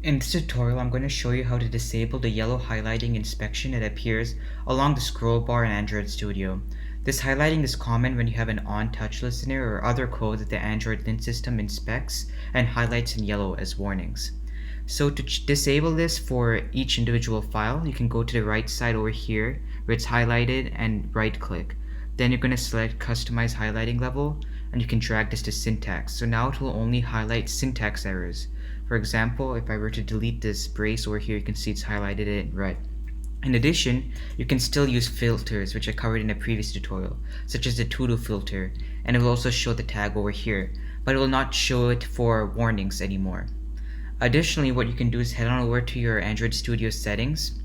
In this tutorial, I'm going to show you how to disable the yellow highlighting inspection that appears along the scroll bar in Android Studio. This highlighting is common when you have an onTouchListener or other code that the Android Lint System inspects and highlights in yellow as warnings. So to disable this for each individual file, you can go to the right side over here where it's highlighted and right click. Then you're going to select Customize Highlighting Level and you can drag this to syntax. So now it will only highlight syntax errors. For example, if I were to delete this brace over here, you can see it's highlighted in red. In addition, you can still use filters, which I covered in a previous tutorial, such as the to-do filter, and it will also show the tag over here, but it will not show it for warnings anymore. Additionally, what you can do is head on over to your Android Studio settings,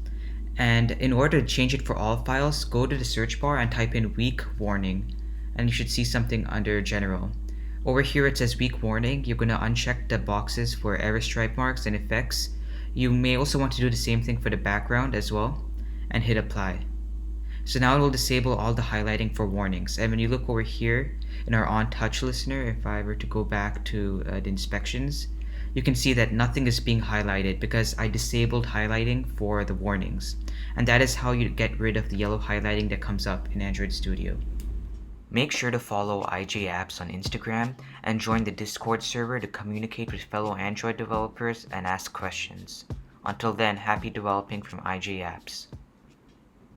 and in order to change it for all files, go to the search bar and type in weak warning, and you should see something under general. Over here it says weak warning. You're going to uncheck the boxes for error stripe marks and effects. You may also want to do the same thing for the background as well, and hit apply. So now it will disable all the highlighting for warnings. And when you look over here in our onTouchListener, if I were to go back to the inspections, you can see that nothing is being highlighted because I disabled highlighting for the warnings. And that is how you get rid of the yellow highlighting that comes up in Android Studio. Make sure to follow IJ Apps on Instagram and join the Discord server to communicate with fellow Android developers and ask questions. Until then, happy developing from IJ Apps.